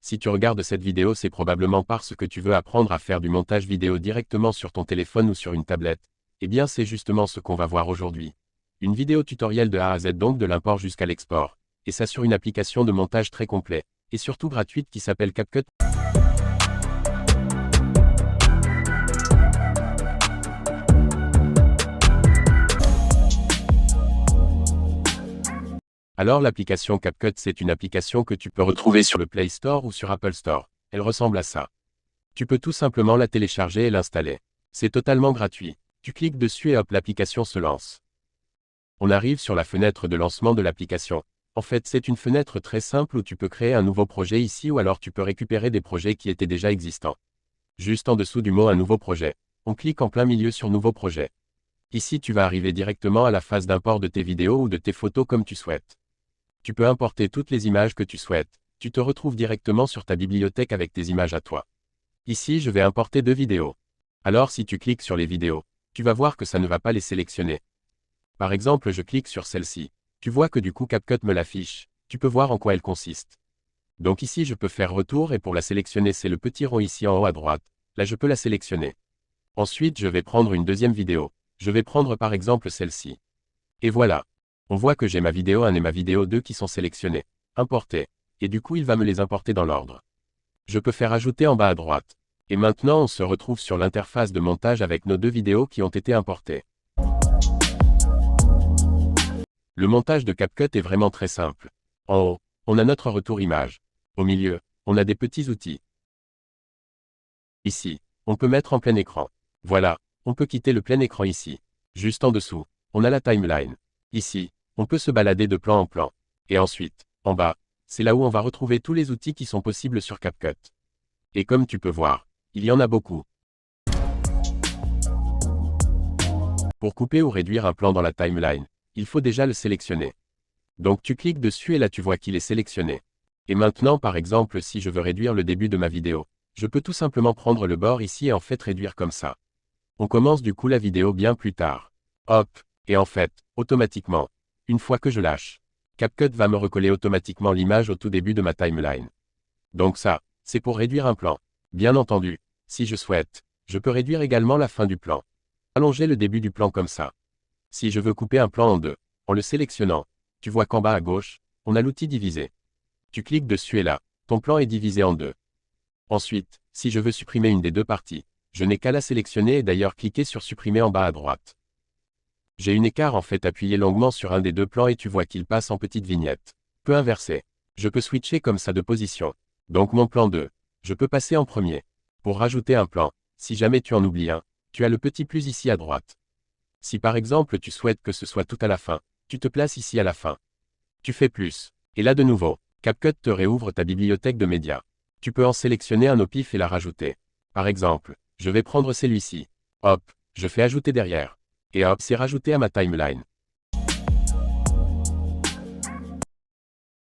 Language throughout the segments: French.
Si tu regardes cette vidéo, c'est probablement parce que tu veux apprendre à faire du montage vidéo directement sur ton téléphone ou sur une tablette. Eh bien, c'est justement ce qu'on va voir aujourd'hui. Une vidéo tutoriel de A à Z, donc de l'import jusqu'à l'export. Et ça sur une application de montage très complet, et surtout gratuite qui s'appelle CapCut. Alors l'application CapCut, c'est une application que tu peux retrouver sur le Play Store ou sur Apple Store. Elle ressemble à ça. Tu peux tout simplement la télécharger et l'installer. C'est totalement gratuit. Tu cliques dessus et hop, l'application se lance. On arrive sur la fenêtre de lancement de l'application. En fait, c'est une fenêtre très simple où tu peux créer un nouveau projet ici ou alors tu peux récupérer des projets qui étaient déjà existants. Juste en dessous du mot un nouveau projet, on clique en plein milieu sur nouveau projet. Ici, tu vas arriver directement à la phase d'import de tes vidéos ou de tes photos comme tu souhaites. Tu peux importer toutes les images que tu souhaites. Tu te retrouves directement sur ta bibliothèque avec tes images à toi. Ici, je vais importer 2 vidéos. Alors si tu cliques sur les vidéos, tu vas voir que ça ne va pas les sélectionner. Par exemple, je clique sur celle-ci. Tu vois que du coup CapCut me l'affiche. Tu peux voir en quoi elle consiste. Donc ici, je peux faire retour et pour la sélectionner, c'est le petit rond ici en haut à droite. Là, je peux la sélectionner. Ensuite, je vais prendre une deuxième vidéo. Je vais prendre par exemple celle-ci. Et voilà. On voit que j'ai ma vidéo 1 et ma vidéo 2 qui sont sélectionnées. Importer. Et du coup, il va me les importer dans l'ordre. Je peux faire ajouter en bas à droite. Et maintenant, on se retrouve sur l'interface de montage avec nos 2 vidéos qui ont été importées. Le montage de CapCut est vraiment très simple. En haut, on a notre retour image. Au milieu, on a des petits outils. Ici, on peut mettre en plein écran. Voilà, on peut quitter le plein écran ici. Juste en dessous, on a la timeline. Ici, on peut se balader de plan en plan. Et ensuite, en bas, c'est là où on va retrouver tous les outils qui sont possibles sur CapCut. Et comme tu peux voir, il y en a beaucoup. Pour couper ou réduire un plan dans la timeline, il faut déjà le sélectionner. Donc tu cliques dessus et là tu vois qu'il est sélectionné. Et maintenant par exemple si je veux réduire le début de ma vidéo, je peux tout simplement prendre le bord ici et en fait réduire comme ça. On commence du coup la vidéo bien plus tard. Hop, et en fait, automatiquement, une fois que je lâche, CapCut va me recoller automatiquement l'image au tout début de ma timeline. Donc ça, c'est pour réduire un plan. Bien entendu, si je souhaite, je peux réduire également la fin du plan. Allonger le début du plan comme ça. Si je veux couper un plan en deux, en le sélectionnant, tu vois qu'en bas à gauche, on a l'outil diviser. Tu cliques dessus et là, ton plan est divisé en deux. Ensuite, si je veux supprimer une des 2 parties, je n'ai qu'à la sélectionner et d'ailleurs cliquer sur supprimer en bas à droite. J'ai une écart en fait appuyé longuement sur un des 2 plans et tu vois qu'il passe en petite vignette. Peux inverser. Je peux switcher comme ça de position. Donc mon plan 2, je peux passer en premier. Pour rajouter un plan, si jamais tu en oublies un, tu as le petit plus ici à droite. Si par exemple tu souhaites que ce soit tout à la fin, tu te places ici à la fin. Tu fais plus. Et là de nouveau, CapCut te réouvre ta bibliothèque de médias. Tu peux en sélectionner un au pif et la rajouter. Par exemple, je vais prendre celui-ci. Hop, je fais ajouter derrière. Et hop, c'est rajouté à ma timeline.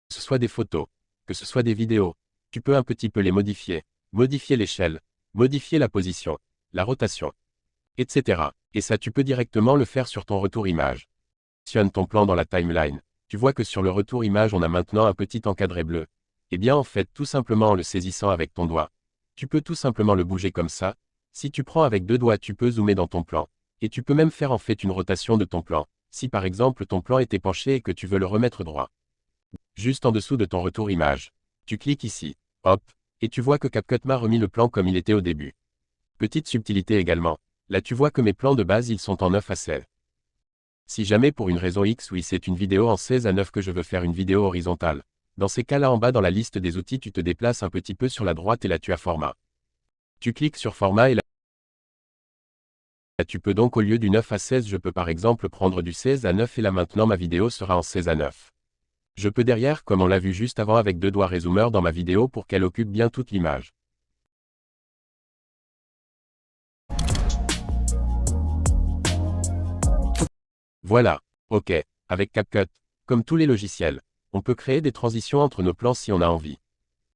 Que ce soit des photos, que ce soit des vidéos, tu peux un petit peu les modifier. Modifier l'échelle, modifier la position, la rotation, etc. Et ça tu peux directement le faire sur ton retour image. Sélectionne ton plan dans la timeline. Tu vois que sur le retour image on a maintenant un petit encadré bleu. Eh bien en fait tout simplement en le saisissant avec ton doigt. Tu peux tout simplement le bouger comme ça. Si tu prends avec 2 doigts tu peux zoomer dans ton plan. Et tu peux même faire en fait une rotation de ton plan. Si par exemple ton plan était penché et que tu veux le remettre droit. Juste en dessous de ton retour image. Tu cliques ici. Hop. Et tu vois que CapCut m'a remis le plan comme il était au début. Petite subtilité également. Là tu vois que mes plans de base ils sont en 9 à 16. Si jamais pour une raison X oui c'est une vidéo en 16 à 9 que je veux faire une vidéo horizontale. Dans ces cas-là en bas dans la liste des outils tu te déplaces un petit peu sur la droite et là tu as format. Tu cliques sur format et là tu peux donc au lieu du 9 à 16 je peux par exemple prendre du 16 à 9 et là maintenant ma vidéo sera en 16 à 9. Je peux derrière comme on l'a vu juste avant avec 2 doigts rézoomeur dans ma vidéo pour qu'elle occupe bien toute l'image. Voilà. OK. Avec CapCut, comme tous les logiciels, on peut créer des transitions entre nos plans si on a envie.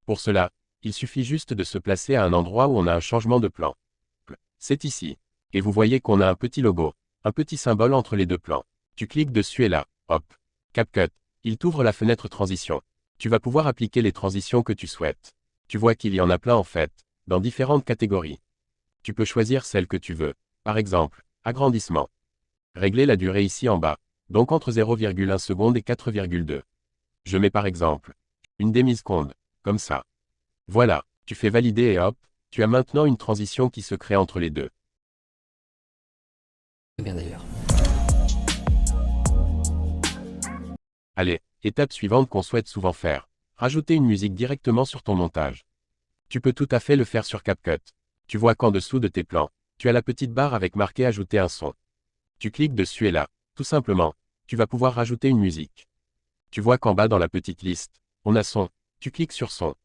Pour cela, il suffit juste de se placer à un endroit où on a un changement de plan. C'est ici. Et vous voyez qu'on a un petit logo, un petit symbole entre les 2 plans. Tu cliques dessus et là, hop. CapCut, il t'ouvre la fenêtre transition. Tu vas pouvoir appliquer les transitions que tu souhaites. Tu vois qu'il y en a plein en fait, dans différentes catégories. Tu peux choisir celle que tu veux. Par exemple, agrandissement. Régler la durée ici en bas, donc entre 0,1 seconde et 4,2. Je mets par exemple une demi-seconde, comme ça. Voilà, tu fais valider et hop, tu as maintenant une transition qui se crée entre les deux. Très bien d'ailleurs. Allez, étape suivante qu'on souhaite souvent faire. Rajouter une musique directement sur ton montage. Tu peux tout à fait le faire sur CapCut. Tu vois qu'en dessous de tes plans, tu as la petite barre avec marqué Ajouter un son. Tu cliques dessus et là, tout simplement, tu vas pouvoir rajouter une musique. Tu vois qu'en bas dans la petite liste, on a son. Tu cliques sur son.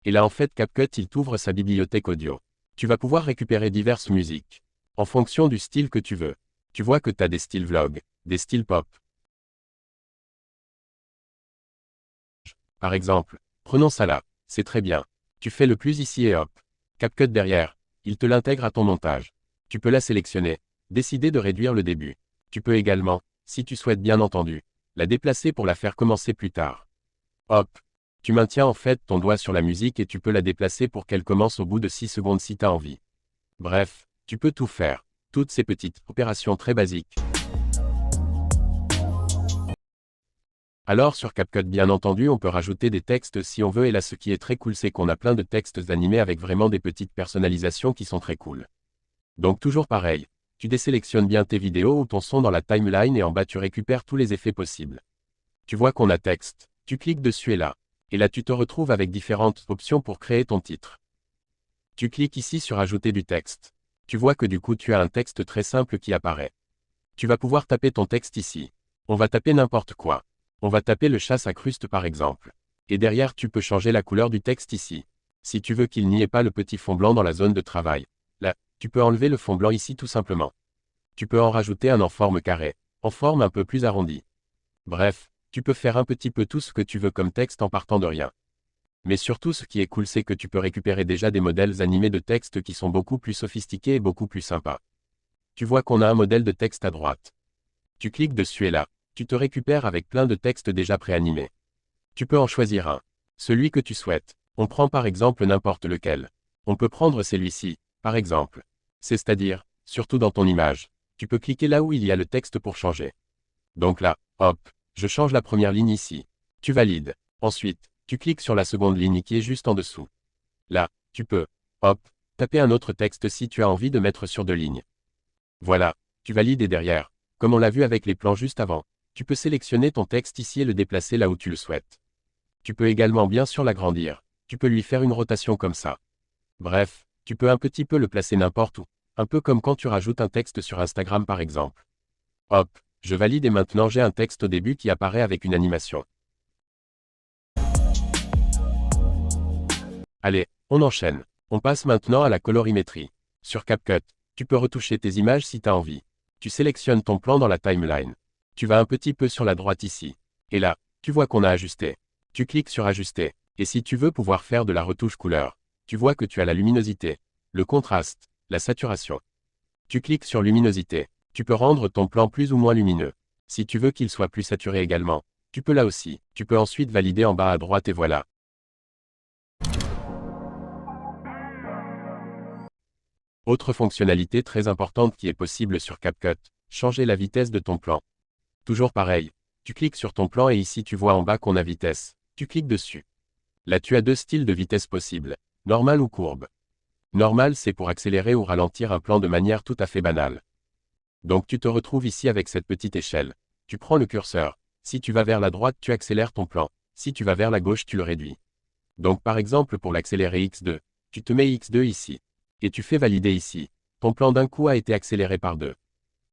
Et là en fait CapCut il t'ouvre sa bibliothèque audio. Tu vas pouvoir récupérer diverses musiques. En fonction du style que tu veux. Tu vois que tu as des styles vlog, des styles pop. Par exemple, prenons ça là, c'est très bien. Tu fais le plus ici et hop. CapCut derrière, il te l'intègre à ton montage. Tu peux la sélectionner, décider de réduire le début. Tu peux également, si tu souhaites bien entendu, la déplacer pour la faire commencer plus tard. Hop. Tu maintiens en fait ton doigt sur la musique et tu peux la déplacer pour qu'elle commence au bout de 6 secondes si tu as envie. Bref, tu peux tout faire. Toutes ces petites opérations très basiques. Alors sur CapCut bien entendu on peut rajouter des textes si on veut et là ce qui est très cool c'est qu'on a plein de textes animés avec vraiment des petites personnalisations qui sont très cool. Donc toujours pareil, tu désélectionnes bien tes vidéos ou ton son dans la timeline et en bas tu récupères tous les effets possibles. Tu vois qu'on a texte, tu cliques dessus et là. Et là tu te retrouves avec différentes options pour créer ton titre. Tu cliques ici sur ajouter du texte. Tu vois que du coup tu as un texte très simple qui apparaît. Tu vas pouvoir taper ton texte ici. On va taper n'importe quoi. On va taper le chat s'incruste par exemple. Et derrière tu peux changer la couleur du texte ici. Si tu veux qu'il n'y ait pas le petit fond blanc dans la zone de travail. Là, tu peux enlever le fond blanc ici tout simplement. Tu peux en rajouter un en forme carré, en forme un peu plus arrondie. Bref, tu peux faire un petit peu tout ce que tu veux comme texte en partant de rien. Mais surtout ce qui est cool c'est que tu peux récupérer déjà des modèles animés de texte qui sont beaucoup plus sophistiqués et beaucoup plus sympas. Tu vois qu'on a un modèle de texte à droite. Tu cliques dessus et là, tu te récupères avec plein de textes déjà préanimés. Tu peux en choisir un. Celui que tu souhaites. On prend par exemple n'importe lequel. On peut prendre celui-ci, par exemple. C'est-à-dire, surtout dans ton image. Tu peux cliquer là où il y a le texte pour changer. Donc là, hop, je change la première ligne ici. Tu valides. Ensuite, tu cliques sur la seconde ligne qui est juste en dessous. Là, tu peux, hop, taper un autre texte si tu as envie de mettre sur deux lignes. Voilà, tu valides et derrière, comme on l'a vu avec les plans juste avant, tu peux sélectionner ton texte ici et le déplacer là où tu le souhaites. Tu peux également bien sûr l'agrandir. Tu peux lui faire une rotation comme ça. Bref, tu peux un petit peu le placer n'importe où. Un peu comme quand tu rajoutes un texte sur Instagram par exemple. Hop, je valide et maintenant j'ai un texte au début qui apparaît avec une animation. Allez, on enchaîne. On passe maintenant à la colorimétrie. Sur CapCut, tu peux retoucher tes images si tu as envie. Tu sélectionnes ton plan dans la timeline. Tu vas un petit peu sur la droite ici. Et là, tu vois qu'on a ajusté. Tu cliques sur Ajuster. Et si tu veux pouvoir faire de la retouche couleur, tu vois que tu as la luminosité, le contraste, la saturation. Tu cliques sur luminosité. Tu peux rendre ton plan plus ou moins lumineux. Si tu veux qu'il soit plus saturé également, tu peux là aussi. Tu peux ensuite valider en bas à droite et voilà. Autre fonctionnalité très importante qui est possible sur CapCut, changer la vitesse de ton plan. Toujours pareil, tu cliques sur ton plan et ici tu vois en bas qu'on a vitesse. Tu cliques dessus. Là tu as deux styles de vitesse possibles, normal ou courbe. Normal c'est pour accélérer ou ralentir un plan de manière tout à fait banale. Donc tu te retrouves ici avec cette petite échelle. Tu prends le curseur. Si tu vas vers la droite tu accélères ton plan. Si tu vas vers la gauche tu le réduis. Donc par exemple pour l'accélérer x2, tu te mets x2 ici. Et tu fais valider ici. Ton plan d'un coup a été accéléré par 2.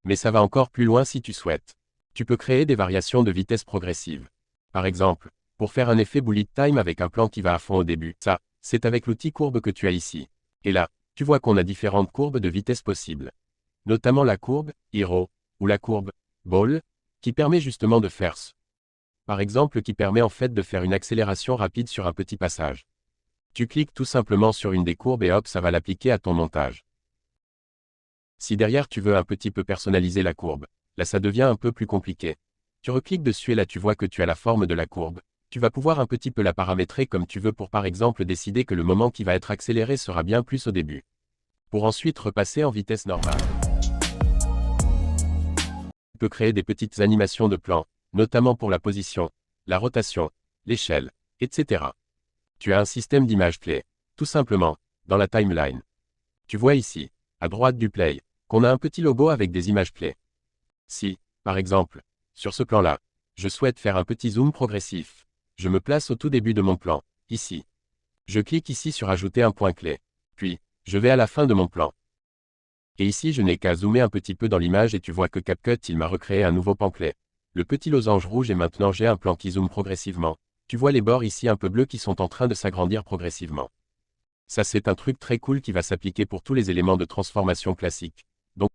Mais ça va encore plus loin si tu souhaites. Tu peux créer des variations de vitesse progressive. Par exemple, pour faire un effet bullet time avec un plan qui va à fond au début, ça, c'est avec l'outil courbe que tu as ici. Et là, tu vois qu'on a différentes courbes de vitesse possibles. Notamment la courbe Hero ou la courbe Ball, qui permet justement de faire ce. Par exemple qui permet en fait de faire une accélération rapide sur un petit passage. Tu cliques tout simplement sur une des courbes et hop ça va l'appliquer à ton montage. Si derrière tu veux un petit peu personnaliser la courbe, là ça devient un peu plus compliqué. Tu recliques dessus et là tu vois que tu as la forme de la courbe, Tu vas pouvoir un petit peu la paramétrer comme tu veux pour par exemple décider que le moment qui va être accéléré sera bien plus au début. Pour ensuite repasser en vitesse normale. Tu peux créer des petites animations de plan, notamment pour la position, la rotation, l'échelle, etc. Tu as un système d'images clés, tout simplement, dans la timeline. Tu vois ici, à droite du play, qu'on a un petit logo avec des images clés. Si, par exemple, sur ce plan-là, je souhaite faire un petit zoom progressif, je me place au tout début de mon plan, ici. Je clique ici sur Ajouter un point clé. Puis, je vais à la fin de mon plan. Et ici je n'ai qu'à zoomer un petit peu dans l'image et tu vois que CapCut il m'a recréé un nouveau pan clé. Le petit losange rouge et maintenant j'ai un plan qui zoome progressivement. Tu vois les bords ici un peu bleus qui sont en train de s'agrandir progressivement. Ça c'est un truc très cool qui va s'appliquer pour tous les éléments de transformation classiques. Donc,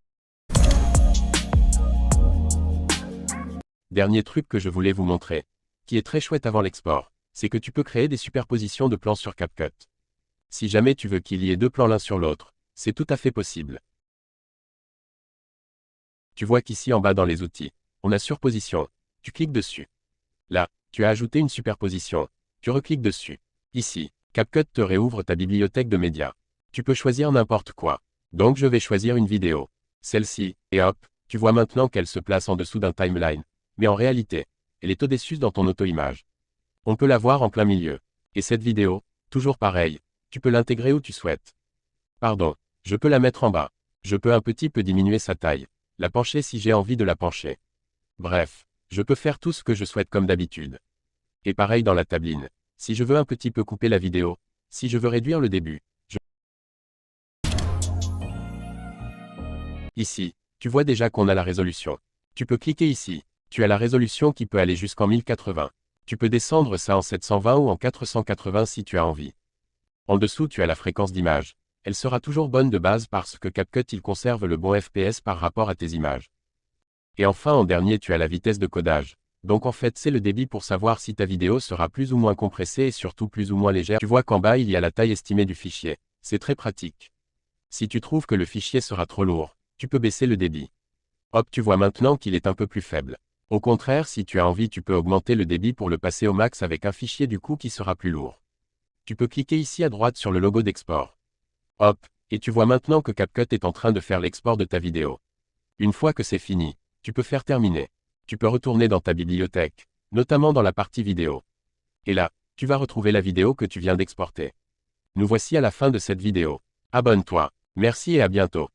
dernier truc que je voulais vous montrer, qui est très chouette avant l'export, c'est que tu peux créer des superpositions de plans sur CapCut. Si jamais tu veux qu'il y ait deux plans l'un sur l'autre, c'est tout à fait possible. Tu vois qu'ici en bas dans les outils, on a surposition. Tu cliques dessus. Là, tu as ajouté une superposition. Tu recliques dessus. Ici, CapCut te réouvre ta bibliothèque de médias. Tu peux choisir n'importe quoi. Donc je vais choisir une vidéo. Celle-ci, et hop, tu vois maintenant qu'elle se place en dessous d'un timeline. Mais en réalité, elle est au-dessus dans ton auto-image. On peut la voir en plein milieu. Et cette vidéo, toujours pareil, tu peux l'intégrer où tu souhaites. Pardon, je peux la mettre en bas. Je peux un petit peu diminuer sa taille. La pencher si j'ai envie de la pencher. Bref, je peux faire tout ce que je souhaite comme d'habitude. Et pareil dans la tabline. Si je veux un petit peu couper la vidéo, si je veux réduire le début, Ici, tu vois déjà qu'on a la résolution. Tu peux cliquer ici. Tu as la résolution qui peut aller jusqu'en 1080. Tu peux descendre ça en 720 ou en 480 si tu as envie. En dessous tu as la fréquence d'image. Elle sera toujours bonne de base parce que CapCut il conserve le bon FPS par rapport à tes images. Et enfin en dernier tu as la vitesse de codage. Donc en fait c'est le débit pour savoir si ta vidéo sera plus ou moins compressée et surtout plus ou moins légère. Tu vois qu'en bas il y a la taille estimée du fichier. C'est très pratique. Si tu trouves que le fichier sera trop lourd, tu peux baisser le débit. Hop, tu vois maintenant qu'il est un peu plus faible. Au contraire, si tu as envie, tu peux augmenter le débit pour le passer au max avec un fichier du coup qui sera plus lourd. Tu peux cliquer ici à droite sur le logo d'export. Hop, et tu vois maintenant que CapCut est en train de faire l'export de ta vidéo. Une fois que c'est fini, tu peux faire terminer. Tu peux retourner dans ta bibliothèque, notamment dans la partie vidéo. Et là, tu vas retrouver la vidéo que tu viens d'exporter. Nous voici à la fin de cette vidéo. Abonne-toi. Merci et à bientôt.